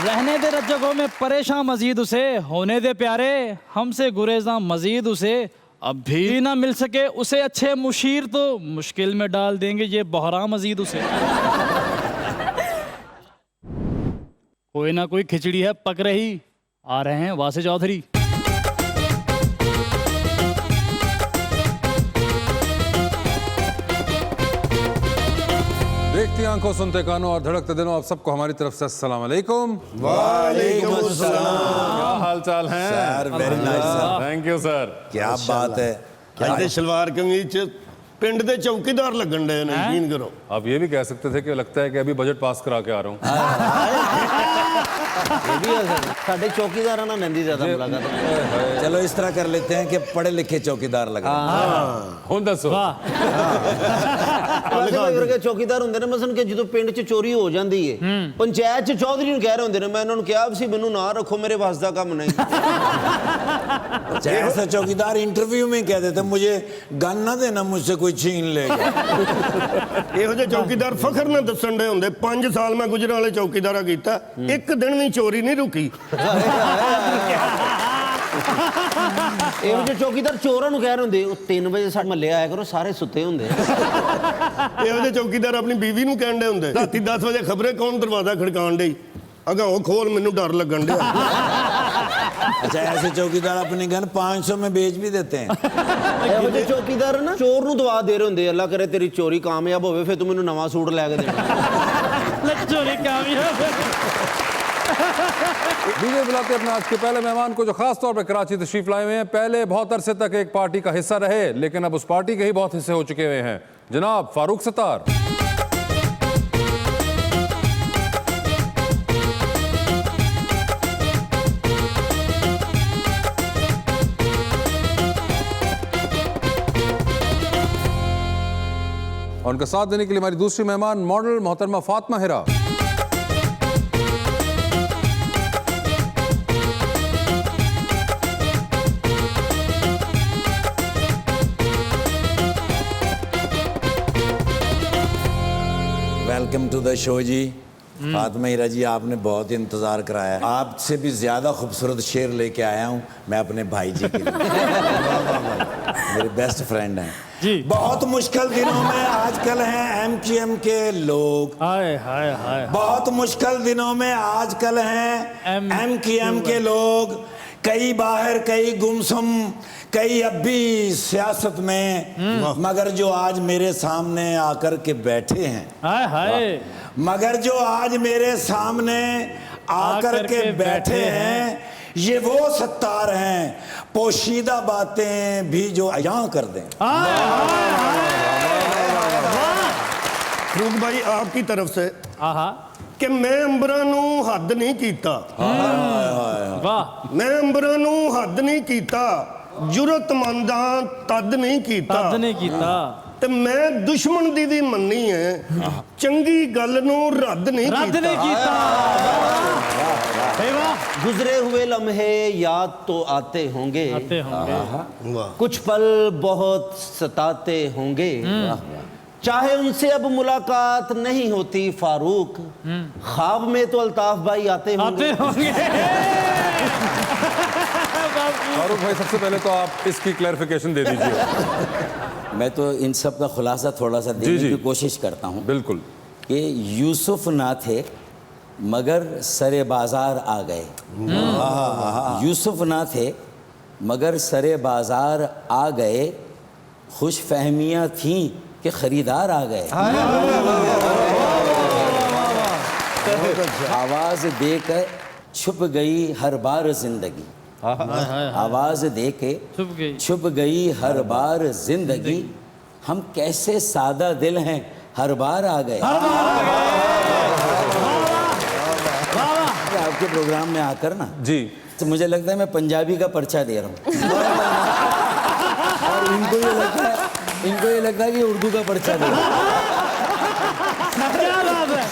रहने दे रज्जकों में परेशान मजीद उसे, होने दे प्यारे हमसे गुरेज़ां मजीद उसे। अब भी ना मिल सके उसे अच्छे मुशीर तो मुश्किल में डाल देंगे ये बहरा मजीद उसे। कोई ना कोई खिचड़ी है पक रही, आ रहे हैं वासे चौधरी। देखती आंखों, सुनते कानों और धड़कते दिनों, आप सबको हमारी तरफ से अस्सलाम वालेकुम। वालेकुम अस्सलाम। क्या हाल चाल है sir? Very nice sir. Thank you sir. क्या बात है। ਅੱਜ ਸਲਵਾਰ ਕਮੀਜ਼ ਚ ਪਿੰਡ ਦੇ ਚੌਕੀਦਾਰ ਲੱਗਣ ਦੇ ਨੇ, ਯਕੀਨ ਕਰੋ। आप ये भी कह सकते थे कि लगता है कि अभी बजट पास करा के आ रहा हूँ। साढ़े चौकीदार ना नंदी ज्यादा मुलाकात। चलो इस तरह कर लेते हैं कि पढ़े लिखे चौकीदार लग रहे ਹੁਣ ਦੱਸੋ। ਵਰਗੇ ਚੌਕੀਦਾਰ ਹੁੰਦੇ ਨੇ, ਮਸਲਨ ਕਿ ਜਦੋਂ ਪਿੰਡ 'ਚ ਚੋਰੀ ਹੋ ਜਾਂਦੀ ਏ, ਪੰਚਾਇਤ 'ਚ ਚੌਧਰੀ ਨੂੰ ਕਹਿ ਰਹੇ ਹੁੰਦੇ ਨੇ, ਮੈਂ ਇਹਨਾਂ ਨੂੰ ਕਿਹਾ ਸੀ ਮੈਨੂੰ ਨਾ ਰੱਖੋ, ਮੇਰੇ ਵਾਸ ਦਾ ਕੰਮ ਨਹੀਂ। ऐसा चौकीदार इंटरव्यू में कह देते मुझे गन ना देना, मुझसे कोई छीन लेगा। ਇਹੋ ਜਿਹੇ ਚੌਕੀਦਾਰ ਫਖਰ ਨਾਲ ਦੱਸਣ ਦੇ ਹੁੰਦੇ 5 ਸਾਲ ਮੈਂ ਗੁਜਰਾਂਵਾਲੇ ਚੌਕੀਦਾਰਾ ਕੀਤਾ, ਇੱਕ ਦਿਨ ਵੀ ਚੋਰੀ ਨਹੀਂ ਰੁਕੀ। ਇਹੋ ਜਿਹੇ ਚੌਕੀਦਾਰ ਚੋਰਾਂ ਨੂੰ ਕਹਿ ਰਹੇ ਹੁੰਦੇ, ਉਹ 3 ਵਜੇ ਸਾਡੇ ਮਹੱਲੇ ਆਇਆ ਕਰੋ, ਸਾਰੇ ਸੁੱਤੇ ਹੁੰਦੇ। ਇਹੋ ਜਿਹੇ ਚੌਕੀਦਾਰ ਆਪਣੀ ਬੀਵੀ ਨੂੰ ਕਹਿਣ ਦੇ ਹੁੰਦੇ, ਰਾਤੀ 10 ਵਜੇ ਖਬਰੇ ਕੌਣ ਦਰਵਾਜ਼ਾ ਖੜਕਾਉਣ ਡਈ, ਅਗਾ ਉਹ ਖੋਲ, ਮੈਨੂੰ ਡਰ ਲੱਗਣ ਡਿਆ। अच्छा, ऐसे चौकीदार अपनी गन 500 में बेच भी देते हैं। ਇਹੋ ਜਿਹੇ ਚੌਕੀਦਾਰ ਨਾ ਚੋਰ ਨੂੰ ਦਵਾ ਦੇ ਰਹੇ ਹੁੰਦੇ, ਅੱਲਾ ਕਰੇ ਤੇਰੀ ਚੋਰੀ ਕਾਮਯਾਬ ਹੋਵੇ, ਫਿਰ ਤੂੰ ਮੈਨੂੰ ਨਵਾਂ ਸੂਟ ਲੈ ਕੇ ਦੇਣਾ। चोरी कामयाब। दीजिए बुलाते अपने आज के पहले मेहमान को, जो खास तौर पर कराची तशरीफ लाए हुए हैं। पहले बहुत अरसे तक एक पार्टी का हिस्सा रहे, लेकिन अब उस पार्टी के ही बहुत हिस्से हो चुके हुए हैं। जनाब फारूक सत्तार। और उनका साथ देने के लिए हमारी दूसरी मेहमान मॉडल मोहतरमा फातिमा हिरा। वेलकम टू द शो जी। फातिमा हीरा जी, आपने बहुत इंतजार कराया। आपसे भी ज्यादा खूबसूरत शेर लेके आया हूँ मैं अपने भाई जी के लिए। मेरे बेस्ट फ्रेंड हैं जी। बहुत मुश्किल दिनों में आजकल हैं एमक्यूएम के लोग। हाय हाय हाय। बहुत मुश्किल दिनों में आजकल हैं एमक्यूएम के लोग। कई बाहर, कई गुमसुम, कई अब भी सियासत में, मगर जो आज मेरे सामने आकर के बैठे हैं, हाय हाय, मगर जो आज मेरे सामने आकर के बैठे हैं, ये वो सत्तार हैं, पोशीदा बातें भी जो अयां कर दें। ਫਰੂਕ ਭਾਈ आपकी तरफ से आहा, ਕਿ ਮੈਂ ਅੰਬਰਾਂ ਨੂੰ ਹੱਦ ਨਹੀਂ ਕੀਤਾ, वाह, ਮੈਂ ਅੰਬਰਾਂ ਨੂੰ ਹੱਦ ਨਹੀਂ ਕੀਤਾ, ਜੁਰਤਮੰਦਾਂ ਤਦ ਨਹੀਂ ਕੀਤਾ, तद नहीं कीता, ਤੇ ਮੈਂ ਦੁਸ਼ਮਣ ਦੀ ਵੀ ਮੰਨੀ ਹੈ, ਚੰਗੀ ਗੱਲ ਨੂੰ ਰੱਦ ਨਹੀਂ रद्द नहीं ਕੀਤਾ। कीता। गुजरे हुए लम्हे याद तो आते होंगे, आते होंगे, कुछ पल बहुत सताते होंगे, चाहे उनसे अब मुलाकात नहीं होती फारूक, ख्वाब में तो अल्ताफ भाई आते आते होंगे। होंगे। फारूक भाई, सबसे पहले तो आप इसकी क्लैरिफिकेशन दे दीजिए। मैं तो इन सब का खुलासा थोड़ा सा देने जी। की कोशिश करता हूँ बिल्कुल। कि यूसुफ ना थे मगर सरे बाजार आ गए। यूसुफ ना थे मगर सरे बाजार आ गए, खुश फहमियाँ थीं कि खरीदार आ गए। आवाज़ देकर छुप गई हर बार जिंदगी, आवाज़ दे के छुप गई हर बार जिंदगी, हम कैसे सादा दिल हैं हर बार आ गए। आपके प्रोग्राम में आकर ना जी, तो मुझे लगता है मैं पंजाबी का पर्चा दे रहा हूँ। और इनको ये लगता है कि उर्दू का पर्चा दे रहा हूँ।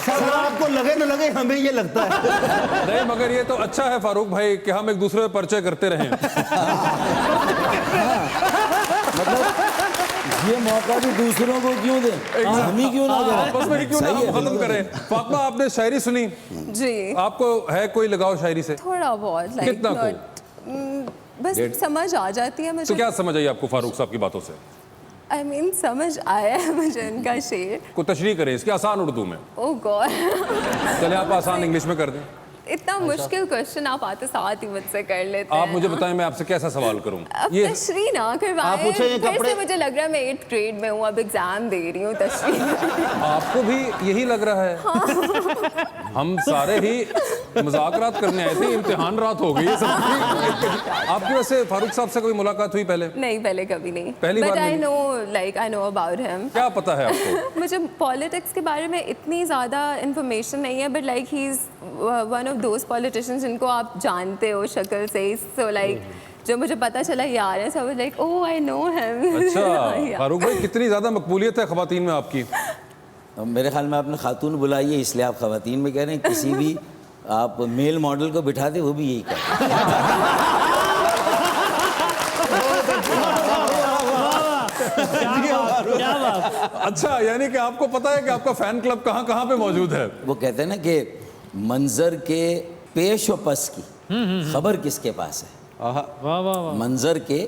सर आपको लगे न लगे, हमें ये लगता है। नहीं मगर ये तो अच्छा है फारूक भाई कि हम एक दूसरे पे परिचय करते रहें। मतलब ये मौका भी दूसरों को क्यों दें, हम ही क्यों ना करें। आपस में ही क्यों ना सही हम है, खत्म करें। फातिमा, आपने शायरी सुनी, जी आपको है कोई लगाव शायरी से? थोड़ा बहुत लाइक कितना को? बस समझ आ जाती है तो मुझे। क्या समझ आई आपको फारूक साहब की बातों से? आई मीन समझ आया है मुझे इनका शेर। को तशरीह करें इसकी आसान उर्दू में। ओह गॉड चले आप आसान इंग्लिश में कर दें। इतना मुश्किल क्वेश्चन आप आते साथ ही मुझसे कर लेते हैं। आप मुझे बताएं मैं आपसे कैसा सवाल करूं? अब ये तशरीह ना आप करवाएं। पूछे ये फिर कपड़े- से मुझे लग रहा है मैं 8th ग्रेड में हूँ, अब एग्जाम दे रही हूँ तशरीह। आपको भी यही लग रहा है? हम सारे ही मजाकरात करने आए थे, इम्तिहान रात हो गई है सबकी। आपकी वैसे फारूक साहब से कोई मुलाकात हुई पहले? नहीं, पहले कभी नहीं। पहली बार बट आई मिली? No about him. क्या पता है आपको? मुझे पॉलिटिक्स के बारे में इतनी ज़्यादा इन्फॉर्मेशन नहीं है, but like he is one of those politicians जिनको आप जानते हो शक्ल से ही। सो लाइक जो मुझे पता चला यार है, सब like oh I know him. अच्छा फारूक भाई, कितनी ज्यादा मकबूलियत है खवातीन में आपकी? अब मेरे ख्याल में आपने खातून बुलाई है इसलिए आप खवातीन में कह रहे हैं। किसी भी आप मेल मॉडल को बिठा दे वो भी यही कहते हैं। क्या बात। अच्छा, यानी कि आपको पता है कि आपका फैन क्लब कहाँ कहाँ पे मौजूद है? वो कहते हैं ना कि मंजर के पेश व पस की खबर किसके पास है। वाह वाह वाह। मंजर के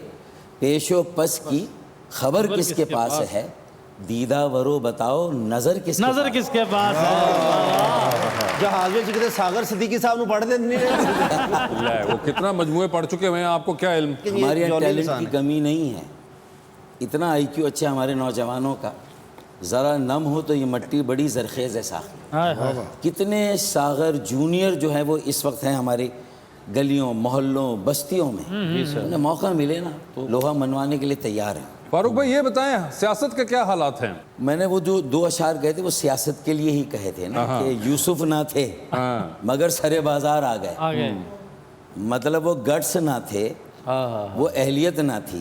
पेश व पस की खबर किसके पास है, दीदा वरो बताओ नजर किसके नजर पास किसके पास है? जहाज में जिक्र सागर सिद्दीकी साहब ने पढ़ दे नहीं ले, वो कितना मजमुए पढ़ चुके हुए हैं, आपको क्या इल्म? है। हमारे यहाँ टैलेंट की कमी नहीं है, इतना आईक्यू अच्छा हमारे नौजवानों का। ज़रा नम हो तो ये मट्टी बड़ी जरखेज़ है सागर। हाय हाय। कितने सागर जूनियर जो है वो इस वक्त हैं हमारी गलियों मोहल्लों बस्तियों में। उन्हें मौका मिले ना तो लोहा मनवाने के लिए तैयार हैं। फारूक भाई ये बताएं, सियासत के क्या हालात हैं? मैंने वो जो 2 अशार कहे थे वो सियासत के लिए ही कहे थे ना कि यूसुफ ना थे हाँ। मगर सरे बाजार आ गए। आ गए। मतलब वो गट्स ना थे, वो अहलियत ना थी,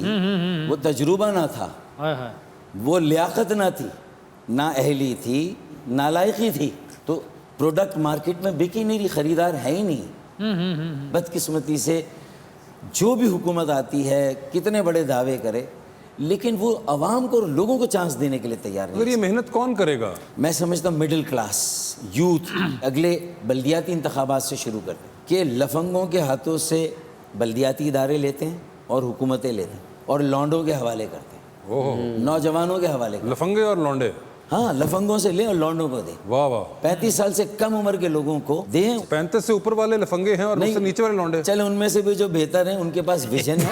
वो तजुर्बा ना था, हाय हाय। वो लियाकत ना थी, ना अहली थी, नालायकी थी, तो प्रोडक्ट मार्केट में बिक ही नहीं रही, खरीदार है ही नहीं। बदकिस्मती से जो भी हुकूमत आती है कितने बड़े दावे करे, लेकिन वो आवाम को लोगों को चांस देने के लिए तैयार अगर नहीं। ये मेहनत कौन करेगा? मैं समझता हूँ मिडिल क्लास यूथ अगले बल्दियाती इंतखाबात से शुरू करते हैं कि लफंगों के हाथों से बल्दियाती इदारे लेते हैं और हुकूमतें लेते हैं और लौंडों के हवाले करते हैं, ओहो, नौजवानों के हवाले करते लफंगे और लौंडे। हैं। हाँ, लफंगों से लें और लौंडों को दें। वाह वाह। 35 साल से कम उम्र के लोगों को दें। 35 से ऊपर वाले लफंगे हैं और नहीं। उससे नीचे वाले लौंडे। चले उनमें से भी जो बेहतर हैं उनके पास विजन है।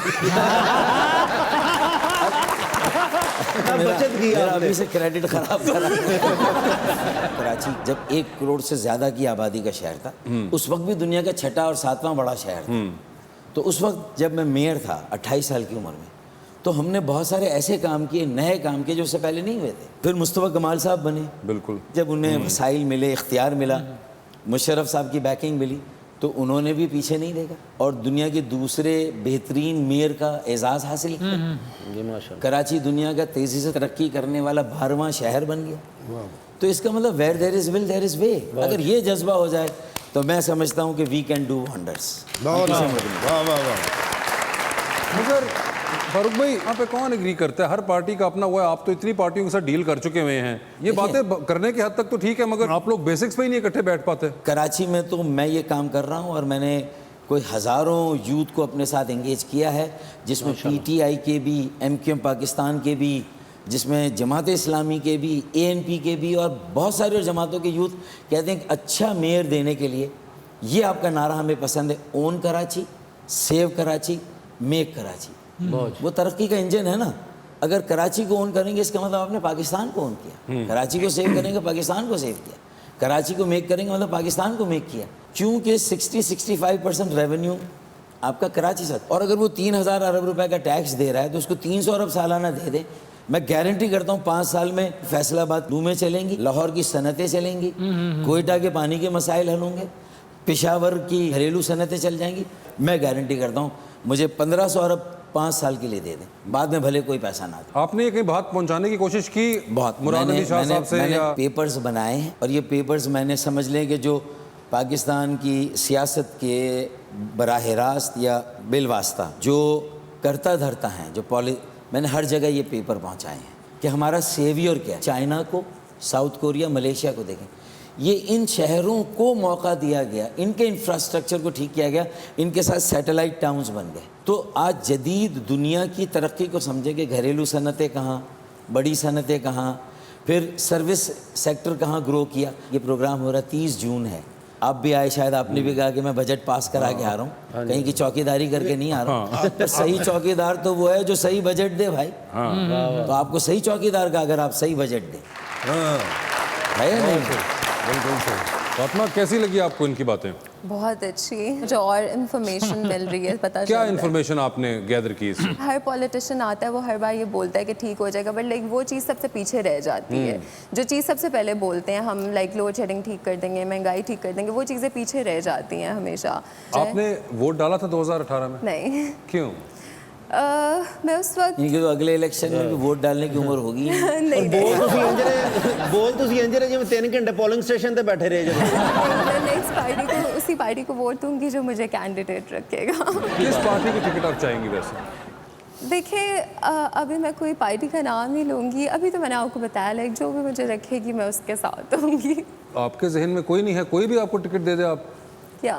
बचत की मेरा आपने। अभी से क्रेडिट खराब करा। कराची जब 1 करोड़ से ज्यादा की आबादी का शहर था, उस वक्त भी दुनिया का 6वां और 7वां बड़ा शहर था। तो उस वक्त जब मैं मेयर था 28 साल की उम्र में, तो हमने बहुत सारे ऐसे काम किए, नए काम किए जो उससे पहले नहीं हुए थे। फिर मुस्तफ़ा कमाल साहब बने, बिल्कुल। जब उन्हें वसाइल मिले, इख्तियार मिला, मुशर्रफ साहब की बैकिंग मिली, तो उन्होंने भी पीछे नहीं देखा और दुनिया के दूसरे बेहतरीन मेयर का एजाज़ हासिल किया। जी माशाल्लाह। कराची दुनिया का तेज़ी से तरक्की करने वाला 12वां शहर बन गया। तो इसका मतलब where there is will there is way. अगर ये जज्बा हो जाए तो मैं समझता हूँ कि वी कैन डू वंडर्स। बहुत वाह वाह वाह। मगर फारूक भाई, यहाँ पे कौन एग्री करता है? हर पार्टी का अपना हुआ है। आप तो इतनी पार्टियों के साथ डील कर चुके हुए हैं, ये बातें करने की हद तक तो ठीक है, मगर आप लोग बेसिक्स पे ही नहीं इकट्ठे बैठ पाते। कराची में तो मैं ये काम कर रहा हूँ और मैंने कोई हज़ारों यूथ को अपने साथ एंगेज किया है, जिसमें PTI के भी, MQM पाकिस्तान के भी, जिसमें जमात इस्लामी के भी, ANP के भी और बहुत सारे जमातों के यूथ कहते हैं कि अच्छा मेयर देने के लिए ये आपका नारा हमें पसंद है, own Karachi, save Karachi, make Karachi. वो तरक्की का इंजन है ना। अगर कराची को ओन करेंगे इसका मतलब आपने पाकिस्तान को ओन किया, कराची को सेव करेंगे पाकिस्तान को सेव किया, कराची को मेक करेंगे मतलब पाकिस्तान को मेक किया। क्योंकि 60-65% रेवेन्यू आपका कराची से, और अगर वो 3000 अरब रुपए का टैक्स दे रहा है तो उसको 300 अरब सालाना दे दे। मैं गारंटी करता हूँ 5 साल में फैसलाबाद लूमें चलेंगी, लाहौर की सनतें चलेंगी, कोयटा के पानी के मसाइल हल होंगे, पेशावर की घरेलू सनतें चल जाएंगी। मैं गारंटी करता हूँ मुझे 1500 अरब 5 साल के लिए दे दें, बाद में भले कोई पैसा ना दे। आपने ये कहीं बात पहुंचाने की कोशिश की बहुत मुराद अली शाह साहब से? मैंने या पेपर्स बनाए हैं और ये पेपर्स मैंने समझ लें कि जो पाकिस्तान की सियासत के बराह रास्त या बिलवास्ता जो करता धरता हैं, जो मैंने हर जगह ये पेपर पहुंचाए हैं कि हमारा सेवियर क्या है। चाइना को, साउथ कोरिया, मलेशिया को देखें, ये इन शहरों को मौका दिया गया, इनके इंफ्रास्ट्रक्चर को ठीक किया गया, इनके साथ सैटेलाइट टाउन्स बन गए। तो आज जदीद दुनिया की तरक्की को समझे कि घरेलू सनतें कहाँ, बड़ी सनतें कहाँ, फिर सर्विस सेक्टर कहाँ ग्रो किया। ये प्रोग्राम हो रहा 30 जून है, आप भी आए, शायद आपने भी कहा कि मैं बजट पास करा के आ रहा हूँ, कहीं की चौकीदारी करके नहीं आ रहा हूँ। पर सही चौकीदार तो वो है जो सही बजट दे भाई। तो आपको सही चौकीदार का अगर आप सही बजट दे है या नहीं? बिल्कुल सही। फातिमा, कैसी लगी आपको इनकी बातें? बहुत अच्छी, जो और इन्फॉर्मेशन मिल रही है, पता क्या चलता है। इन्फॉर्मेशन आपने गैदर की इससे? हर पॉलिटिशियन आता है, वो हर बार ये बोलता है कि ठीक हो जाएगा, बट लाइक वो चीज़ सबसे पीछे रह जाती है। जो चीज़ सबसे पहले बोलते हैं हम, लाइक लोड शेडिंग ठीक कर देंगे, महंगाई ठीक कर देंगे, वो चीज़ें पीछे रह जाती हैं हमेशा। आपने वोट डाला था 2018 में? नहीं। क्यों? मैं उस वक्त इनके तो अगले इलेक्शन में भी वोट डालने की उम्र होगी ही नहीं। नहीं बोल ਤੁਸੀਂ ਇੰਜ ਰਹੇ ਜਿਵੇਂ 3 ਘੰਟੇ ਪੋਲਿੰਗ ਸਟੇਸ਼ਨ ਤੇ ਬੈਠੇ ਰਹੇ ਜਦੋਂ। मैं नेक्स्ट पार्टी को, उसी पार्टी को वोट दूंगी जो मुझे कैंडिडेट रखेगा। किस पार्टी की टिकट आप चाहेंगी वैसे? देखिए अभी मैं कोई पार्टी का नाम नहीं लूँगी, अभी तो मैंने आपको बताया, लाइक जो भी मुझे रखेगी मैं उसके साथ दूँगी। आपके जहन में कोई नहीं है, कोई भी आपको टिकट दे दे आप? क्या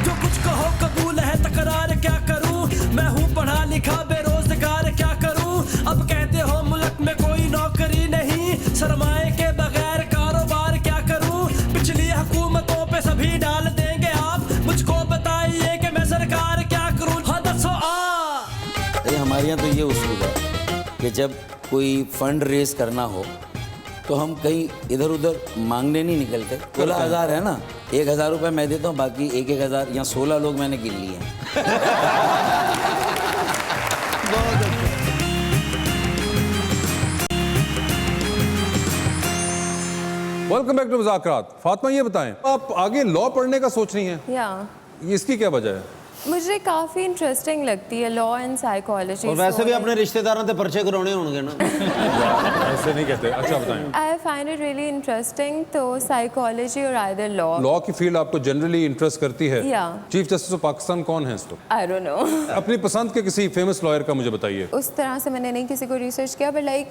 जो कुछ कहो कबूल है तकरार क्या करूं, मैं हूं पढ़ा लिखा बेरोजगार क्या करूं। अब कहते हो मुल्क में कोई नौकरी नहीं, सरमाए के बगैर कारोबार क्या करूं। पिछली हुकूमतों पे सभी डाल देंगे आप, मुझको बताइए कि मैं सरकार क्या करूं। हाँ दसो अरे हमारे यहाँ तो ये उसूल है कि जब कोई फंड रेज करना हो तो हम कहीं इधर उधर मांगने नहीं निकलते। 16,000 है ना, 1,000 रुपये मैं देता हूँ, बाकी 1,000 यहाँ 16 लोग मैंने गिन लिए हैं। वेलकम बैक टू मुज़ाकरात। फातिमा, ये बताएं, आप आगे लॉ पढ़ने का सोच रही हैं, या इसकी क्या वजह है? मुझे काफ़ी इंटरेस्टिंग लगती है लॉ एंड साइकोलॉजी। और वैसे भी अपने रिश्तेदारों से पर्चे कराने होंगे ना। ऐसे नहीं कहते। अच्छा बताएं। I find it really interesting, तो साइकोलॉजी और आइदर लॉ। लॉ की फील्ड आपको जनरली इंटरेस्ट करती है? या। चीफ जस्टिस ऑफ पाकिस्तान कौन है इस वक्त? I don't know. अपनी पसंद के किसी फेमस लॉयर का मुझे बताइए। उस तरह से मैंने नहीं किसी को रिसर्च किया, बट लाइक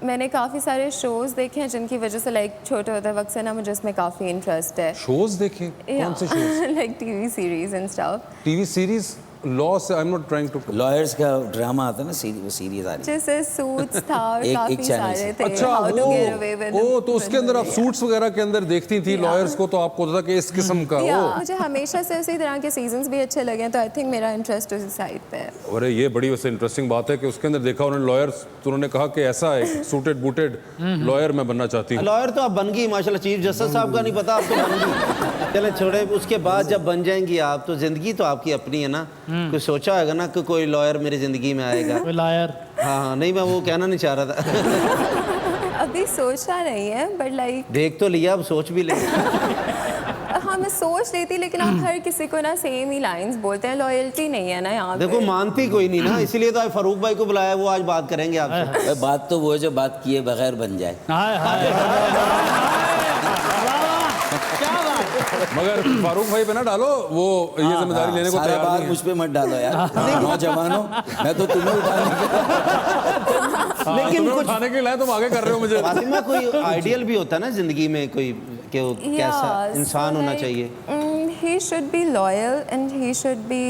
मैंने काफ़ी सारे शोज़ देखे हैं जिनकी वजह से लाइक छोटे होते वक्त से ना मुझे इसमें काफ़ी इंटरेस्ट है। शोज देखे? कौन से shows? Like TV series and stuff. TV series? Law से I am not trying to. Lawyers का ड्रामा आता है ना, वो सीरीज आ रही है। जैसे सूट्स था और एक काफ़ी चैनल सारे से। थे। अच्छा, How to Get Away with वो तो उसके अंदर आप सूट्स वगैरह के अंदर देखती थी लॉयर्स को, तो आपको होता था कि इस किस्म का या, वो। मुझे हमेशा से उसी तरह के सीजन्स भी अच्छे लगे हैं, तो आई थिंक मेरा इंटरेस्ट उसी साइड पे है। अरे ये बड़ी वैसे इंटरेस्टिंग बात है कि उसके अंदर देखा उन्होंने लॉयर्स, तो उन्होंने कहा कि ऐसा है सूटेड बूटेड लॉयर मैं बनना चाहती हूँ। लॉयर तो आप बन गई माशाल्लाह, चीफ जस्टिस साहब का नहीं पता, आप तो बन गई। चले छोड़े, उसके बाद जब बन जाएंगी आप, तो जिंदगी तो आपकी अपनी है ना। कुछ सोचा होगा ना कि कोई लॉयर मेरी जिंदगी में आएगा? लायर। हाँ, नहीं मैं वो कहना नहीं चाह रहा था। अभी सोचा नहीं है, बट लाइक देख तो लिया, अब सोच भी ले। हाँ मैं सोच रही थी, लेकिन आप हर किसी को ना सेम ही लाइंस बोलते हैं, लॉयल्टी नहीं है ना यहाँ पे। देखो मानती कोई नहीं ना, इसीलिए तो आज फारूक भाई को बुलाया, वो आज बात करेंगे आपसे। बात तो वो है जो बात किए बगैर बन जाए। हाय हाय। मगर फारूक भाई पे ना डालो, वो ये जिम्मेदारी लेने को सारा तैयार बात नहीं मुझ पे मत डालो यार। नौजवानों, मैं तो तुम्हें उठाने के लेकिन कुछ उठाने के लिए तुम आगे कर रहे हो मुझे। फातिमा, कोई आइडियल भी होता है ना जिंदगी में, कोई कि वो कैसा इंसान होना चाहिए? He should be loyal and he should be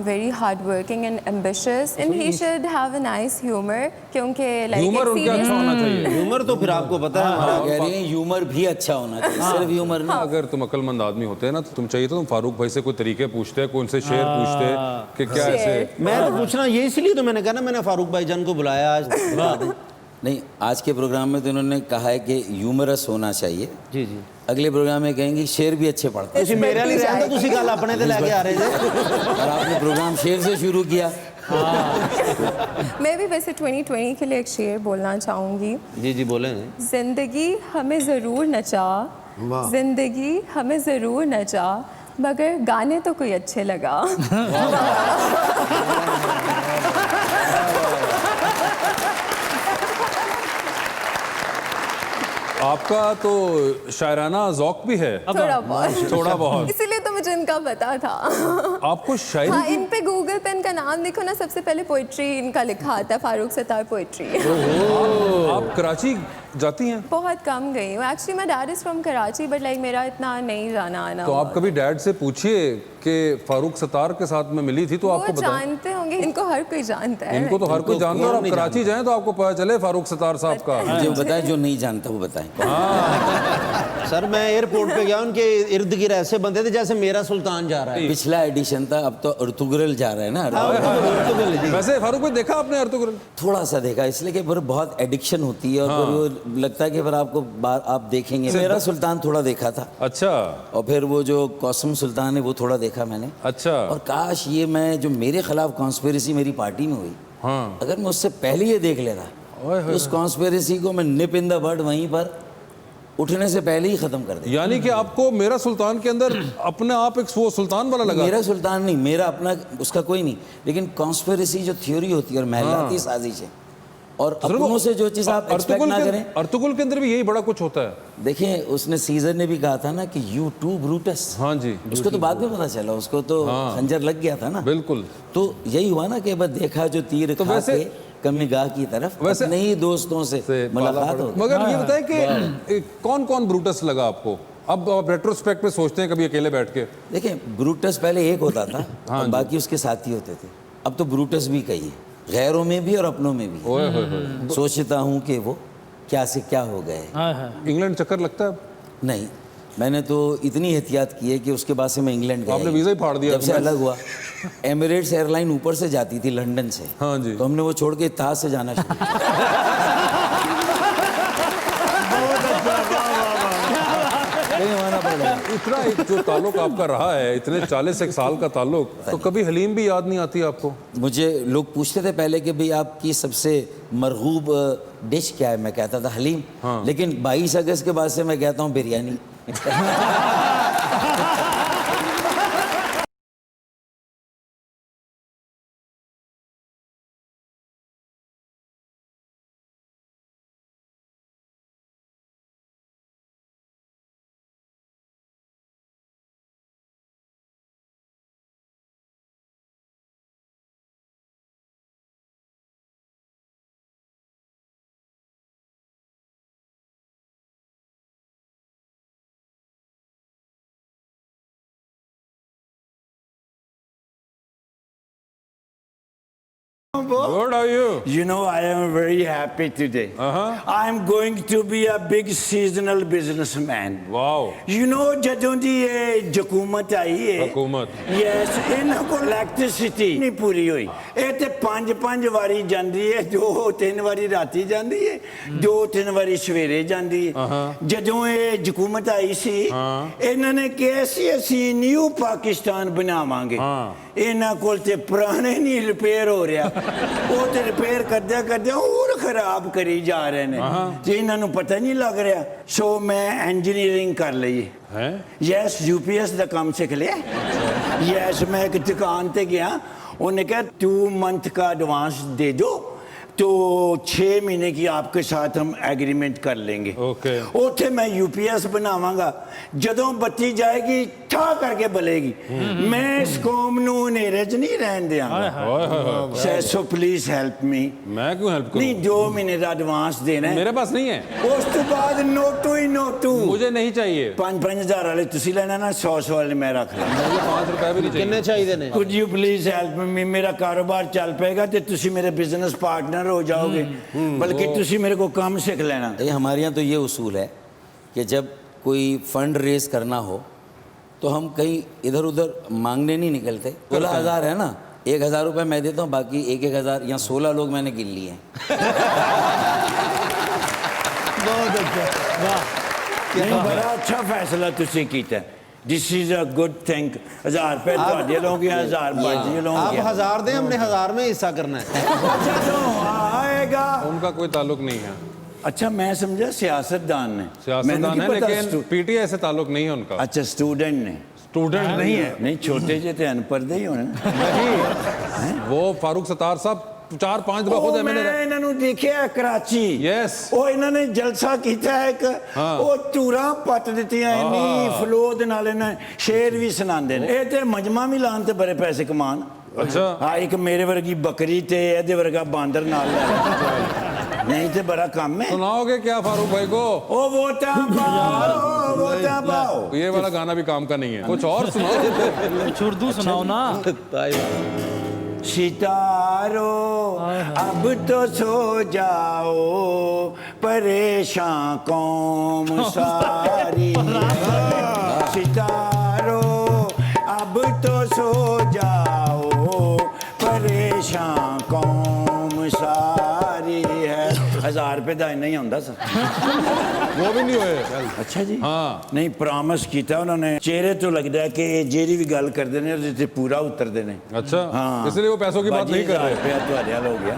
very hardworking and ambitious and he should have a nice humor, क्योंकि like ह्यूमर उनका अच्छा होना चाहिए। ह्यूमर तो फिर आपको पता है हमारा। कह रही है ह्यूमर भी अच्छा होना चाहिए, सिर्फ ह्यूमर नहीं। अगर तुम अक्लमंद आदमी होते हैं ना, तो तुम चाहिए तो तुम फारूक भाई से कोई तरीके पूछते, कोई उनसे शेर पूछते कि क्या ऐसे। मैं तो पूछना ये इसलिए तो मैंने कहा ना, मैंने फारूक भाई जान को बुलाया आज। बता दें। नहीं, आज के प्रोग्राम में तो इन्होंने कहा है कि ह्यूमरस होना चाहिए। जी जी। अगले प्रोग्राम में कहेंगे शेर भी अच्छे पढ़ते हैं। ਤੁਸੀਂ ਮੇਰੇ ਲਈ ਰਹਿੰਦਾ, ਤੁਸੀਂ ਗੱਲ ਆਪਣੇ ਤੇ ਲੈ ਕੇ ਆ ਰਹੇ ਜੇ। और आपने प्रोग्राम शेर से शुरू किया। मैं भी वैसे 2020 के लिए एक शेर बोलना चाहूँगी। जी जी बोले। जिंदगी हमें ज़रूर नचा, जिंदगी हमें ज़रूर नचा, मगर गाने तो कोई अच्छे लगा। आपका तो शायराना ज़ौक भी है। थोड़ा बहुत। थोड़ा बहुत। इसीलिए तो मुझे मुझे इनका पता था। आपको शायरी हाँ, इन पे गूगल पे इनका नाम देखो ना, सबसे पहले पोइट्री इनका लिखा आता है, फारूक सत्तार पोइट्री। आप कराची जाती हैं? बहुत कम गई हूँ actually. My dad is from Karachi but like मेरा इतना नहीं जाना आना तो हुआ। आप कभी डैड से पूछिए कि फारूक सत्तार के साथ मैं मिली थी तो वो आपको बताएं। जानते होंगे, इनको हर कोई जानता है। इनको तो हर कोई जानता है, और आप कराची जाएं तो आपको पता चले फारूक सत्तार साहब का। जो बताए, जो नहीं जानता वो बताएं। सर मैं एयरपोर्ट पे गया, उनके इर्द गिर्द ऐसे बंदे थे जैसे मेरा सुल्तान जा रहा है। पिछला एडिशन था, अब तो अर्तुगरल जा रहा है ना। वैसे फारूक भाई देखा आपने अर्तुगरल? थोड़ा सा देखा, इसलिए कि फिर बहुत एडिक्शन होती है और फिर वो लगता है कि फिर आपको आप देखेंगे। मेरा सुल्तान थोड़ा देखा था, अच्छा। और फिर वो जो कौसम सुल्तान है वो थोड़ा देखा मैंने। अच्छा। और काश ये मैं जो मेरे खिलाफ कॉन्स्पिरेसी मेरी पार्टी में हुई, हाँ। अगर मैं उससे पहले ये देख लेता, तो उस कॉन्स्पिरेसी को मैं निप इन द बर्ड वहीं पर उठने से पहले ही खत्म कर देता। यानी कि आपको मेरा सुल्तान के अंदर अपने आप एक वो सुल्तान वाला लगा? मेरा सुल्तान नहीं, मेरा अपना उसका कोई नहीं, लेकिन कॉन्स्पिरेसी जो थ्योरी होती है और महलाती साजिश है, और अपनों से जो चीज़ आप एक्सपेक्ट ना करें। अर्तुगरुल के अंदर भी यही बड़ा कुछ होता है। देखिए, उसने सीजर ने भी कहा था ना कि यू टू ब्रूटस। हाँ जी। उसको तो बाद में पता चला, उसको तो खंजर लग गया था ना। बिल्कुल। तो यही हुआ ना कि बस देखा जो तीर तो खा वैसे के कमीगाह की तरफ वैसे अपने ही दोस्तों से मुलाकात हो गई। मगर ये बताएं कि कौन कौन ब्रूटस लगा आपको? अब आप रेट्रोस्पेक्ट में सोचते हैं कभी अकेले बैठ के? देखिए, ब्रूटस पहले एक होता था और बाकी उसके साथी होते थे। अब तो ब्रूटस भी कई है, गैरों में भी और अपनों में भी। ओए होए होए। सोचता हूँ कि वो क्या से क्या हो गए। इंग्लैंड चक्कर लगता है? नहीं, मैंने तो इतनी एहतियात की है कि उसके बाद से मैं इंग्लैंड गया। आपने वीज़ा ही फाड़ दिया? जब से अलग हुआ, एमिरेट्स एयरलाइन ऊपर से जाती थी लंदन से। हाँ जी। तो हमने वो छोड़ के इत्तेहाद से जाना शुरू किया। इतना एक जो ताल्लुक आपका रहा है, इतने 41 साल का ताल्लुक, तो कभी हलीम भी याद नहीं आती आपको? मुझे लोग पूछते थे पहले कि भाई आपकी सबसे मरगूब डिश क्या है, मैं कहता था हलीम। लेकिन 22 अगस्त के बाद से मैं कहता हूँ biryani. Good, how are you? You know, I am very happy today. I am going to be a big seasonal businessman. Wow. You know, ਜਦੋਂ ਦੀ ਇਹ ਹਕੂਮਤ ਆਈ ਹੈ, हुकूमत। yes, ਇਹਨਾਂ ਕੋਲ ਇਲੈਕਟ੍ਰਿਸਿਟੀ ਨਹੀਂ ਪੂਰੀ ਹੋਈ। ਇਹ ਤੇ 5-5 ਵਾਰੀ ਜਾਂਦੀ ਹੈ, 2-3 ਵਾਰੀ ਰਾਤੀ ਜਾਂਦੀ ਹੈ, 2-3 ਵਾਰੀ ਸਵੇਰੇ ਜਾਂਦੀ ਹੈ। ਜਦੋਂ ਇਹ ਹਕੂਮਤ ਆਈ ਸੀ, ਇਹਨਾਂ ਨੇ ਕਿਹਾ ਸੀ ਅਸੀਂ ਨਿਊ ਪਾਕਿਸਤਾਨ ਬਣਾਵਾਂਗੇ। ਇਹਨਾਂ ਕੋਲ ਤੇ ਪੁਰਾਣੇ ਨਹੀਂ ਰਿਪੇਅਰ ਹੋ ਰਿਹਾ, ਉਹ ਤੇ ਰਿਪੇਅਰ ਕਰਦਿਆਂ ਕਰਦਿਆਂ ਹੋਰ ਖਰਾਬ ਕਰੀ ਜਾ ਰਹੇ ਨੇ ਤੇ ਇਹਨਾਂ ਨੂੰ ਪਤਾ ਨਹੀਂ ਲੱਗ ਰਿਹਾ। ਸੋ ਮੈਂ ਇੰਜੀਨੀਅਰਿੰਗ ਕਰ ਲਈ ਹੈ। ਯੈਸ, यूपीएस ਦਾ ਕੰਮ ਸਿੱਖ ਲਿਆ। ਯੈਸ, मैं एक दुकान पे गया, उन्होंने कहा 2 मंथ का एडवांस दे दो तो 6 महीने की आपके साथ हम एग्रीमेंट कर लेंगे। ओके। ਉੱਥੇ मैं यूपीएस बनावांगा, ਜਦੋਂ ਬੱਤੀ ਜਾਏਗੀ ਠਾ ਕਰਕੇ ਬਲੇਗੀ। ਮੈਂ ਇਸ ਕੌਮ ਨੂੰ ਹਨੇਰੇ 'ਚ ਨਹੀਂ ਰਹਿਣ ਦਿਆਂਗਾ। So please help me. मैं क्यों हेल्प करूं? नहीं, 2 महीने का एडवांस देना है। मेरे पास नहीं है। ਉਸ ਤੋਂ ਬਾਅਦ ਨੋਟੂ ਹੀ ਨੋਟੂ। मुझे नहीं चाहिए। 5-5 ਵਾਲੇ ਤੁਸੀਂ ਲੈਣਾ ਨਾ, 100 ਵਾਲੇ ਮੈਂ ਰੱਖ ਲੈਣਾ। मुझे 5 रुपए भी नहीं चाहिए। किन्ने चाहिए ने? Could you please help me? मेरा कारोबार चल पेगा तो तुसी मेरे बिजनेस पार्टनर हो जाओगे, बल्कि तुसी मेरे को काम सीख लेना। ये हमारे यहाँ तो ये उसूल है कि जब कोई फंड रेज करना हो तो हम कहीं इधर उधर मांगने नहीं निकलते। 16,000 है ना, 1,000 रुपये मैं देता हूँ, बाकी 1-1,000 यहाँ 16 लोग मैंने गिन लिए हैं। बहुत अच्छा, नहीं, बड़ा अच्छा फैसला तुसी कीता। This is a good thing. 1000 रुपये ਤੁਹਾਡੇ ਲੋਗੇ, 1000 ਬਾਜੀ आप लोगे। 1000 दें, हमने 1000 में हिस्सा करना है। आएगा। उनका कोई ताल्लुक नहीं है। अच्छा, मैं समझा सियासतदान ने। सियासतदान है, लेकिन पीटीआई से ताल्लुक नहीं है उनका। अच्छा, स्टूडेंट ने। स्टूडेंट नहीं है। नहीं, छोटे जे ते अनपढ़ ही होने। नहीं, वो फारूक सत्तार साहब 4-5 दफा खुद मैं MLA ਇਹਨਾਂ ਨੂੰ ਦੇਖਿਆ ਕਰਾਚੀ Yes. ਉਹ ਇਹਨਾਂ ਨੇ ਜਲਸਾ ਕੀਤਾ ਇੱਕ ਉਹ ਧੂਰਾਂ ਪੱਟ ਦਿੱਤੀਆਂ ਇੰਨੀ ਫਲੋ ਦੇ ਨਾਲ ਇਹਨਾਂ ਸ਼ੇਰ ਵੀ ਸੁਣਾਉਂਦੇ ਨੇ ਇਹ ਤੇ ਮਜਮਾ ਵੀ ਲਾਉਣ ਤੇ ਬੜੇ ਪੈਸੇ ਕਮਾਣ अच्छा ਹਾਂ ਇੱਕ ਮੇਰੇ ਵਰਗੀ ਬੱਕਰੀ ਤੇ ਇਹਦੇ ਵਰਗਾ ਬਾਂਦਰ ਨਾਲ ਲੈ ਨਹੀਂ ਤੇ ਬੜਾ ਕੰਮ ਹੈ सुनाओगे क्या फारूक भाई को? ਉਹ ਵੋਟਾਂ ਪਾਓ ਵੋਟਾਂ ਪਾਓ ये वाला गाना भी काम का नहीं है, कुछ और सुनाओ। कुछ उर्दू सुनाओ ना। सितारों अब तो सो जाओ परेशान कौम सारी सितारों अब तो सो जाओ परेशान कौम सारी है 1000 रुपए का नहीं आंदा सर वो भी नहीं हुए। अच्छा जी हाँ। नहीं प्रॉमिस किया उन्होंने चेहरे तो लगता है कि जेरी भी गल करते हैं ਉਹਦੇ ਤੇ पूरा उतरते हैं अच्छा हाँ। इसलिए वो पैसों की बात नहीं कर रहे। रुपया ਤੁਹਾਡੇ ਹਾਲ ਹੋ ਗਿਆ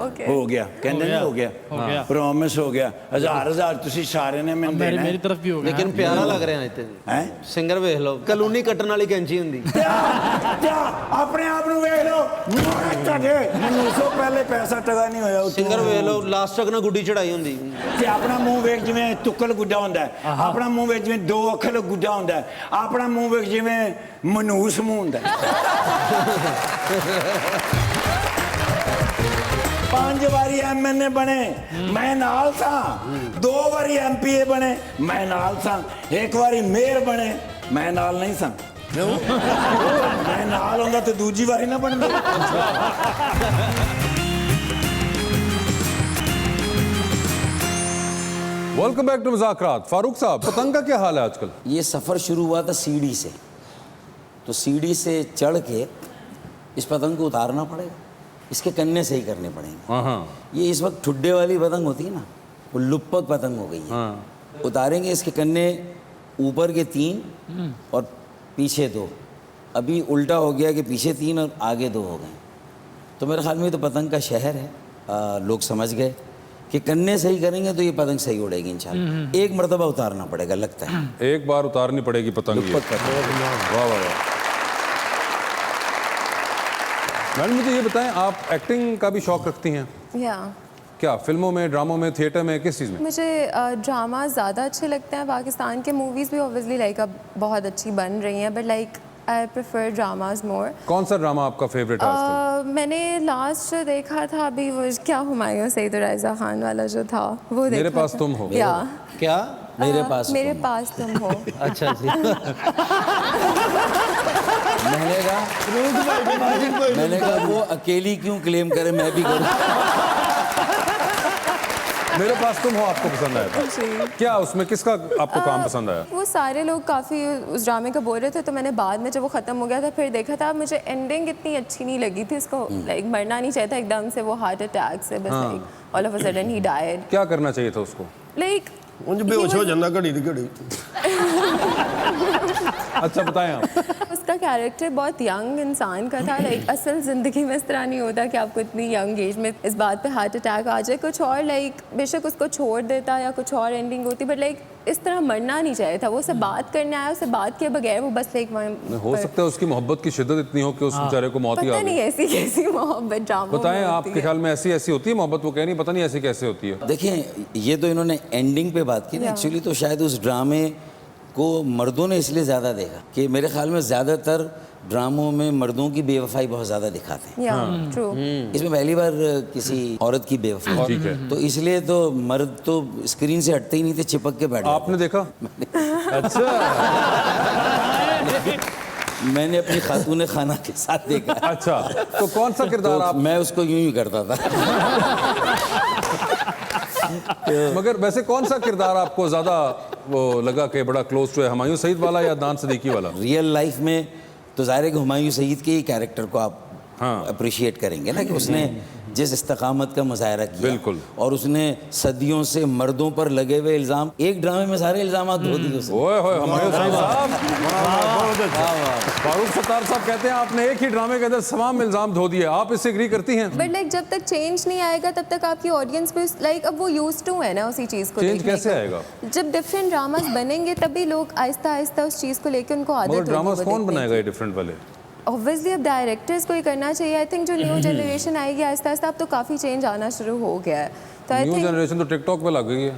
Okay. ਹੋ ਗਿਆ ਕਹਿੰਦੇ ਨਹੀਂ ਹੋ ਗਿਆ हो गया। ਪ੍ਰੋਮਿਸ ਹੋ ਗਿਆ 1000 ਤੁਸੀਂ ਸਾਰੇ ਨੇ ਮੈਨੂੰ मेरी ਦੇਣਾ मेरी तरफ भी हो गया। ਲੇਕਿਨ ਪਿਆਰਾ ਲੱਗ ਰਿਹਾ ਇੱਥੇ ਹੈ ਸਿੰਗਰ ਵੇਖ ਲਓ ਕਲੂਨੀ ਕੱਟਣ ਵਾਲੀ ਕੈਂਚੀ ਹੁੰਦੀ ਆਪਣੇ ਆਪ ਨੂੰ ਵੇਖ ਲਓ ਤੁਹਾਡੇ ਮੈਨੂੰ ਉਸ ਤੋਂ ਪਹਿਲੇ ਪੈਸਾ ਟਗਾ ਨਹੀਂ ਹੋਇਆ ਉੱਤੋਂ। ਸਿੰਗਰ ਵੇਖ ਲਓ ਲਾਸਟ ਤੱਕ ਨਾ ਗੁੱਡੀ ਚੜਾਈ ਹੁੰਦੀ ਤੇ ਆਪਣਾ ਮੂੰਹ ਵੇਖ ਜਿਵੇਂ ਤੁੱਕਲ ਗੁੱਡਾ ਹੁੰਦਾ ਹੈ ਆਪਣਾ ਮੂੰਹ ਵੇਖ ਜਿਵੇਂ 2 ਅੱਖਰ ਗੁੱਡਾ ਹੁੰਦਾ ਹੈ ਆਪਣਾ ਮੂੰਹ ਵੇਖ ਜਿਵੇਂ ਮਨੂਸ ਮੂੰਹ ਹੁੰਦਾ ਹੈ 5 ਵਾਰੀ ਐਮਐਨਏ ਬਣੇ ਮੈਂ ਨਾਲ ਸਾਂ 2 ਵਾਰੀ ਐਮਪੀਏ ਬਣੇ ਮੈਂ ਨਾਲ ਸਾਂ 1 ਵਾਰੀ ਮੇਅਰ ਬਣੇ ਮੈਂ ਨਾਲ ਨਹੀਂ ਸਾਂ ਮੈਂ ਨਾਲ ਹੁੰਦਾ ਤੇ ਦੂਜੀ ਵਾਰੀ ਨਾ ਬਣਦਾ वेलकम बैक टू मुज़ाकरात। फारूक साहब, पतंग का क्या हाल है आजकल? ये सफ़र शुरू हुआ था सीढ़ी से, तो सीढ़ी से चढ़ के इस पतंग को उतारना पड़ेगा, इसके कन्ने सही करने पड़ेंगे। हाँ। ये इस वक्त ठुड्डे वाली पतंग होती है ना, वो लुप्पक पतंग हो गई है। उतारेंगे इसके कन्ने ऊपर के 3 और पीछे 2। अभी उल्टा हो गया कि पीछे 3 और आगे 2 हो गए। तो मेरे ख्याल में तो पतंग का शहर है। लोग समझ गए कि कन्ने सही करेंगे तो ये पतंग सही उड़ेगी इंशाल्लाह। एक मरतबा उतारना पड़ेगा लगता है। एक बार उतारनी पड़ेगी पतंग ये। लुप्पक पतंग। वाह वाह वाह। मैडम मुझे ये बताएं, आप एक्टिंग का भी शौक रखती हैं या क्या? फिल्मों में, ड्रामों में, थिएटर में, किस चीज़ में? मुझे ड्रामा ज़्यादा अच्छे लगते हैं। पाकिस्तान के मूवीज़ भी ऑब्वियसली लाइक अब बहुत अच्छी बन रही हैं, but like I prefer dramas more. कौन सा ड्रामा आपका फेवरेट है आजकल? मैंने लास्ट जो देखा था अभी वो क्या हुमायूं सईद और राइजा खान वाला जो था वो देखा मेरे पास था। तुम हो। या क्या मेरे पास मेरे तुम। पास तुम हो। अच्छा जी मैंने कहा वो अकेली क्यों क्लेम करे, मैं भी करूं। मेरे पास तुम हो आपको पसंद आया था? जी। क्या उसमें किसका आपको काम पसंद आया? वो सारे लोग काफ़ी उस ड्रामे का बोल रहे थे, तो मैंने बाद में जब वो ख़त्म हो गया था फिर देखा था। मुझे एंडिंग इतनी अच्छी नहीं लगी थी उसको, लाइक मरना नहीं चाहिए था एकदम से, वो हार्ट अटैक से बस like all of a sudden he died. क्या करना चाहिए था उसको? लाइक ਉਂਝ ਬੇਹੋਸ਼ ਹੋ ਜਾਂਦਾ ਘੜੀ ਦੀ ਘੜੀ अच्छा बताएं आप। उसका कैरेक्टर बहुत यंग इंसान का था। लाइक असल ज़िंदगी में इस तरह नहीं होता कि आपको इतनी यंग एज में इस बात पे हार्ट अटैक आ जाए। कुछ और लाइक बेशक उसको छोड़ देता या कुछ और एंडिंग होती, बट लाइक इस तरह मरना नहीं चाहिए था। वो उससे बात करने आया, उससे बात किए बगैर वो बस लाइक हो सकता है उसकी मोहब्बत की शिद्दत इतनी हो कि उस बेचारे को मौत ही आ पता नहीं गई। ऐसी कैसी मोहब्बत ड्रामा बताएं आपके ख्याल में ऐसी ऐसी होती है मोहब्बत? वो कह नहीं, पता नहीं ऐसी कैसे होती है। देखिए ये तो इन्होंने एंडिंग पे बात की ना, एक्चुअली तो शायद उस ड्रामे को मर्दों ने इसलिए ज़्यादा देखा कि मेरे ख्याल में ज़्यादातर ड्रामों में मर्दों की बेवफाई बहुत ज़्यादा दिखाते हैं। या ट्रू। इसमें पहली बार किसी औरत की बेवफाई, ठीक है। तो इसलिए तो मर्द तो स्क्रीन से हटते ही नहीं थे, चिपक के बैठ जाते। आपने देखा? अच्छा। मैंने अपनी खातून खाना के साथ देखा। अच्छा, तो कौन सा किरदार तो आप? मैं उसको यूं ही करता था। मगर वैसे कौन सा किरदार आपको ज्यादा वो लगा कि बड़ा क्लोज टू है, हुमायूं सईद वाला या अदनान सिद्दीकी वाला? रियल लाइफ में तो ज़ाहिर है कि हुमायूं सईद के ही कैरेक्टर को आप अप्रिशिएट करेंगे ना, कि उसने जिस इस्तकामत का मुजाहरा किया, बिल्कुल, और उसने सदियों से मर्दों पर लगे हुए इल्ज़ाम एक ड्रामे में सारे इल्ज़ाम धो दिए उसने। ओए होए, हुमायूं सईद साहब, फारूक सत्तार साहब कहते हैं आपने एक ही ड्रामे के अंदर तमाम इल्जाम धो दिए। आप इससे एग्री करती हैं? बट लाइक जब तक चेंज नहीं आएगा तब तक आपकी ऑडियंस पे लाइक अब वो यूज्ड टू है ना उसी चीज़ को। चेंज कैसे आएगा? जब डिफरेंट ड्रामास बनेंगे तभी लोग आहिस्ता आहिस्ता उस चीज़ को लेकर उनको आदत मगर होगी ड्रामास वो कौन देखने बनाएगा ये डिफरेंट वाले? ऑब्वियसली अब डायरेक्टर्स को ही करना चाहिए। आई थिंक जो न्यू जनरेशन आएगी आहिस्ता आहिस्ता, अब तो काफ़ी चेंज आना शुरू हो गया है। तो आई न्यू थिंक जनरेशन तो टिकटॉक पे लग गई है।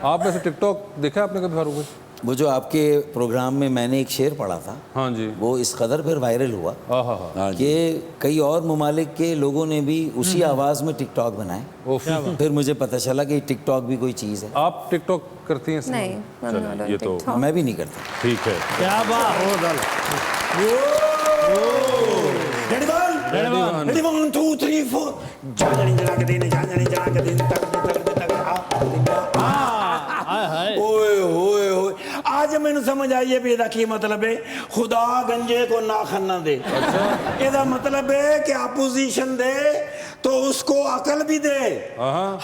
आप वैसे टिकटॉक देखा आपने कभी फारूक भाई? वो जो आपके प्रोग्राम में मैंने एक शेर पढ़ा था, हाँ जी। वो इस कदर फिर वायरल हुआ हाँ कि कई और ममालिक के लोगों ने भी उसी आवाज़ में टिकटॉक बनाए। फिर मुझे पता चला कि टिकटॉक भी कोई चीज़ है। आप टिकटॉक करती हैं? नहीं, I'm चलिए, not on ये तो TikTok। मैं भी नहीं करता। ठीक है। क्या बात। Ready, 1 2 3 4 जागनी जगा के दिन तक हाय हाय। ओए होए होए, आज मैंने समझ आई है भी ਇਹਦਾ ਕੀ मतलब है, खुदा गंजे को नाखन ना दे। ਇਹਦਾ मतलब है कि अपोजिशन दे तो उसको अकल भी दे।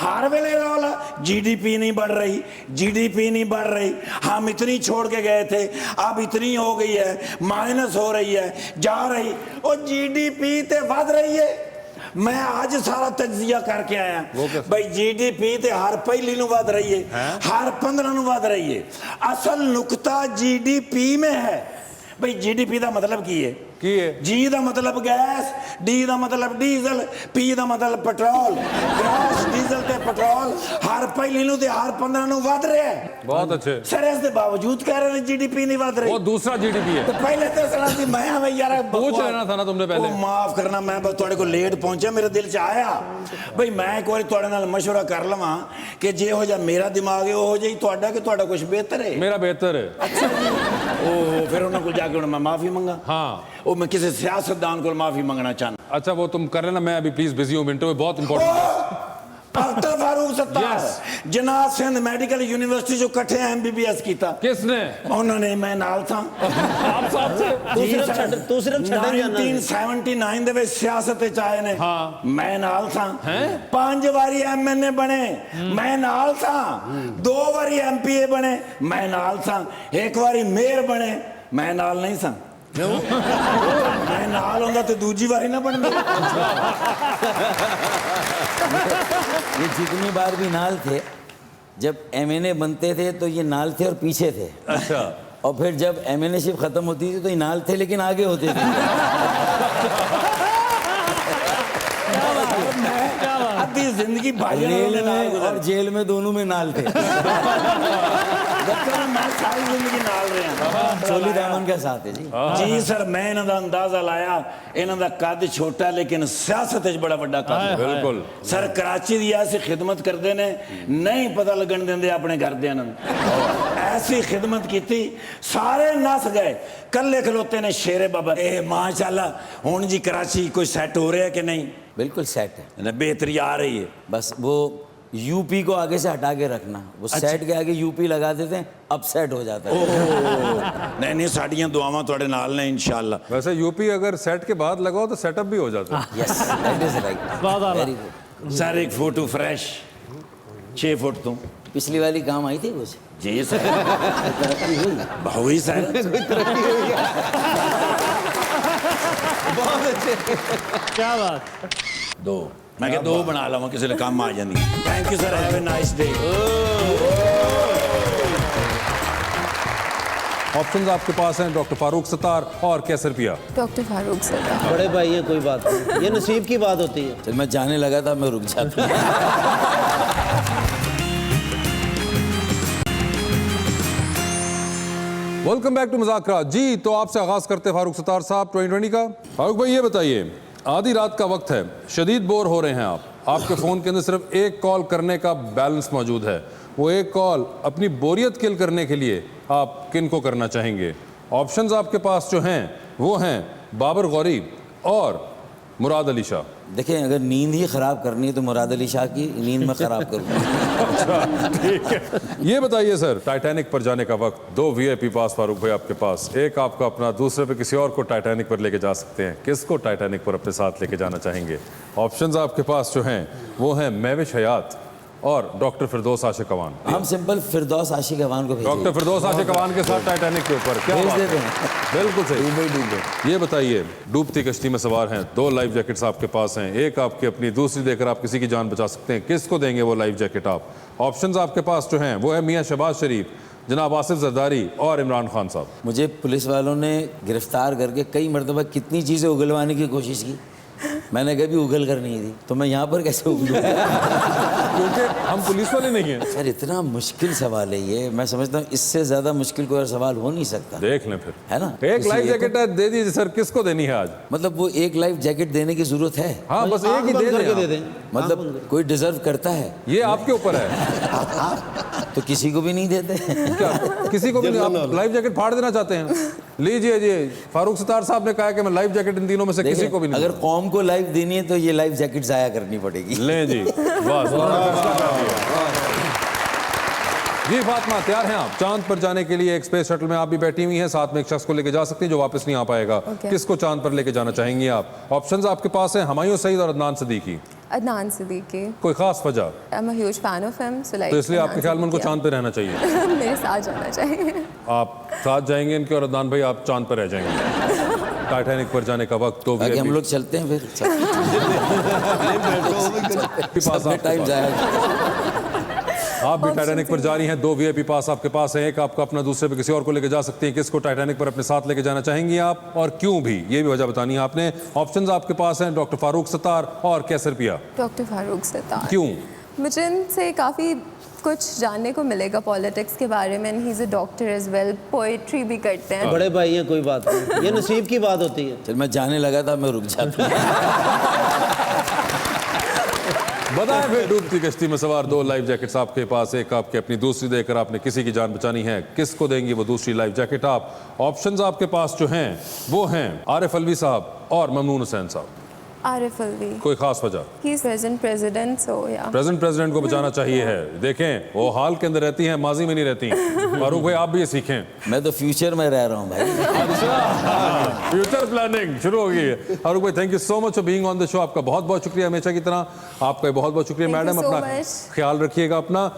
हर वेले रौला जीडीपी नहीं बढ़ रही, जीडीपी नहीं बढ़ रही, हम इतनी छोड़ के गए थे अब इतनी हो गई है, माइनस हो रही है, जा रही, और जीडीपी ते बढ़ रही है। मैं आज सारा तज्जिया करके आया भाई, जीडीपी ते हर पहली नु वध रही है, हर 15 नु वध रही है। असल नुकता जीडीपी में है भाई। जीडीपी का मतलब की है? जी का मतलब गैस, डी का मतलब डीजल, पी का मतलब पेट्रोल। गैस डीजल ते पेट्रोल हर पहली नु ते हर 15 नु वध रहा है। बहुत अच्छे। सर इसके बावजूद कह रहे हैं जीडीपी नहीं वध रही। वो दूसरा जीडीपी है। तो पहले तो सलाह थी मैं हमें यार पूछ लेना था ना तुमने पहले। ओ माफ करना, मैं बस थोड़े को लेट पहुंचा, मेरे दिल च आया भाई मैं एक बार थोड़े नाल मशवरा कर लवां कि जे हो जा मेरा दिमाग है हो जाई ਤੁਹਾਡਾ कि ਤੁਹਾਡਾ कुछ बेहतर है। मेरा बेहतर है। अच्छा जी। ओहो, फिर उन्होंने को जाके मैं माफी मंगा। हाँ। ओ मैं किसी सियासतदान को माफी मंगना चाहता। अच्छा वो तुम कर लेना, मैं अभी प्लीज बिजी हूँ, मिनटों में बहुत इंपॉर्टेंट। डॉक्टर फारूक सत्तार जनाब सिंध मेडिकल यूनिवर्सिटी जो इकट्ठे एमबीबीएस कीता। किसने? उन्होंने, मैं नाल था। आप साहब से? तू सिर्फ छड्डन जाना। 1979 ਦੇ ਵਿੱਚ ਸਿਆਸਤ ਵਿੱਚ ਆਏ ਨੇ। ਹਾਂ। ਮੈਂ ਨਾਲ ਸਾਂ। 5 ਵਾਰੀ ਐਮਐਨਏ ਬਣੇ, ਮੈਂ ਨਾਲ ਸਾਂ। 2 ਵਾਰੀ ਐਮਪੀਏ ਬਣੇ, ਮੈਂ ਨਾਲ ਸਾਂ। 1 ਵਾਰੀ ਮੇਅਰ ਬਣੇ, ਮੈਂ ਨਾਲ ਨਹੀਂ ਸਾਂ। मैं नाल होंदा तो दूजी बारी ना बनदा। ये जितनी बार भी नाल थे, जब एमएनए बनते थे तो ये नाल थे और पीछे थे। अच्छा। और फिर जब एमएनए शिप खत्म होती थी तो ये नाल थे लेकिन आगे होते थे। आधी जिंदगी भाई और जेल में दोनों में नाल थे। मैं सारी जिंदगी नाल रहा। सोली दामन का साथ है जी। जी सर, मैं इन्हां दा अंदाजा लाया, इन्हां दा कद छोटा लेकिन सियासत च बड़ा बड़ा कद। बिल्कुल। सर कराची दी ऐसी खिदमत करते ने, नहीं पता लगन देंदे अपने घरदियां नूं। ऐसी खिदमत की थी, सारे नस गए, कल्ले खलोते ने शेरे बाबा। ए माशाल्लाह, हुण जी कराची कोई सेट हो रहा है कि नहीं? बिल्कुल सेट है, बेहतरी आ रही है। बस वो यूपी को आगे से हटा के रखना, वो सेट के आगे यूपी लगा देते हैं, अब सेट हो जाता है। नहीं नहीं, साड़ियां दुआवां तुहाडे नाल ने इंशाल्लाह। वैसे यूपी अगर सेट के बाद लगाओ तो सेटअप भी हो जाता है। Yes, that is right, very good. Sir एक फोटो फ्रेश 6 फुट तो पिछली वाली काम आई थी कुछ? जी सर। तरक्की हुई, हुई सर। तरक्की हुई। बहुत अच्छे। क्या बात। 2 मैं क्या 2 बना लवां, किसी ने काम आ जाती। Thank you sir, have a nice day. Options आपके पास हैं, डॉक्टर फारूक सत्तार और कैसर पिया। डॉक्टर फारूक सत्तार। बड़े भाई है, कोई बात नहीं, ये नसीब की बात होती है। चल मैं जाने लगा था, मैं रुक जाता। वेलकम बैक टू मुज़ाकरा। जी तो आपसे आगाज करते हैं फारूक सत्तार साहब 2020 का। फारूक भाई ये बताइए, आधी रात का वक्त है, शदीद बोर हो रहे हैं आप, आपके फ़ोन के अंदर सिर्फ एक कॉल करने का बैलेंस मौजूद है, वो एक कॉल अपनी बोरियत किल करने के लिए आप किन को करना चाहेंगे? ऑप्शंस आपके पास जो हैं वो हैं बाबर गौरी और मुराद अली शाह। देखिए, अगर नींद ही ख़राब करनी है तो मुराद अली शाह की नींद में ख़राब करूँगा। अच्छा ठीक है। ये बताइए सर, टाइटैनिक पर जाने का वक्त, 2 VIP पास फारूक भाई आपके पास, एक आपका अपना, दूसरे पे किसी और को टाइटैनिक पर लेके जा सकते हैं, किसको टाइटैनिक पर अपने साथ लेके जाना चाहेंगे? ऑप्शंस आपके पास जो हैं वो हैं महविश हयात और डॉक्टर फिरदौस आशिक अवान। हम सिंपल फिरदौस आशिक अवान को डॉक्टर फिरदौस आशिक अवान के साथ टाइटैनिक के ऊपर क्या भेज बात देते है? हैं। बिल्कुल सही। ये बताइए, डूबती कश्ती में सवार हैं, 2 लाइफ जैकेट्स आपके पास हैं, एक आपकी अपनी, दूसरी देकर आप किसी की जान बचा सकते हैं, किसको देंगे वो लाइफ जैकेट आप? ऑप्शंस आपके पास जो हैं वो है मियां शहबाज शरीफ, जनाब आसिफ जरदारी और इमरान खान साहब। मुझे पुलिस वालों ने गिरफ्तार करके कई मरतबा कितनी चीज़ें उगलवाने की कोशिश की, मैंने कभी उगल कर नहीं दी, तो मैं यहाँ पर कैसे उगलूँ? क्योंकि हम पुलिस वाले नहीं हैं। सर इतना मुश्किल सवाल है ये, मैं समझता हूँ इससे ज़्यादा मुश्किल कोई और सवाल हो नहीं सकता, देख लें फिर, है ना? एक लाइफ इसलिए जैकेट है, दे दीजिए सर, किसको देनी है आज? मतलब वो एक लाइफ जैकेट देने की जरूरत है? हाँ बस एक ही बंद करके दे दे दें। दें। मतलब कोई डिजर्व करता है? ये आपके ऊपर है। तो किसी को भी नहीं देते? क्या किसी को भी नहीं? आप लाइफ जैकेट फाड़ देना चाहते हैं? लीजिए जी, फारूक सत्तार साहब ने कहा कि मैं लाइफ जैकेट इन तीनों में से किसी को भी नहीं अगर दूंगा। कौम को लाइफ देनी है तो ये लाइफ जैकेट जाया करनी पड़ेगी। लें जी, बस उन्होंने फैसला कर दिया। जी फातिमा, तैयार हैं आप? चांद पर जाने के लिए एक स्पेस शटल में आप भी बैठी हुई हैं, साथ में एक शख्स को लेके जा सकती हैं जो वापस नहीं आ पाएगा। किसको चांद पर लेके जाना चाहेंगी आप? ऑप्शंस आपके पास हैं, हुमायूं सईद और अदनान सिद्दीकी। अदनान सिद्दीकी। कोई खास वजह? I am a huge fan of him, so like तो इसलिए आपके ख्याल में उनको चांद पर रहना चाहिए? मेरे साथ जाना चाहिए। आप साथ जाएंगे इनके और अदनान भाई आप चांद पर रह जाएंगे। टाइटैनिक पर जाने का वक्त तो आगे हम लोग चलते हैं फिर पास टाइम जाएगा। आप भी टाइटैनिक पर जा रही हैं, 2 वीआईपी पास आपके पास है, एक आपका अपना, दूसरे पे किसी और को लेके जा सकती हैं। किसको टाइटैनिक पर अपने साथ लेके जाना चाहेंगी आप और क्यों भी, ये भी वजह बतानी है आपने। ऑप्शंस आपके पास हैं, डॉक्टर फारूक सत्तार और कैसर पिया। डॉक्टर फारूक सत्तार। क्यों? मुझे इनसे काफ़ी कुछ जानने को मिलेगा पॉलिटिक्स के बारे में। He is a doctor as well, poetry भी करते हैं। बड़े भाई हैं, कोई बात नहीं, ये नसीब की बात होती है। चल मैं जाने लगा था, मैं रुक जाता। बताएं फिर, डूबती कश्ती में सवार 2 लाइफ जैकेट्स आपके पास, एक आपके अपनी, दूसरी देकर आपने किसी की जान बचानी है। किसको देंगी वो दूसरी लाइफ जैकेट आप? ऑप्शंस आपके पास जो हैं वो हैं आरिफ अलवी साहब और ममनून हुसैन साहब। आरिफ अलवी। कोई खास वजह? ही इज प्रेजेंट प्रेसिडेंट, सो या प्रेजेंट को बचाना चाहिए है। देखें वो हाल के अंदर रहती हैं, माजी में नहीं रहती। फारूक भाई आप भी ये सीखें। मैं तो फ्यूचर में रह रहा हूँ भाई। अच्छा, फ्यूचर प्लानिंग शुरू हो गई है। फारूक भाई thank you so much for being on the show. आपका बहुत बहुत शुक्रिया, हमेशा की तरह आपका बहुत बहुत शुक्रिया। Thank you मैडम so अपना much. ख्याल रखिएगा अपना।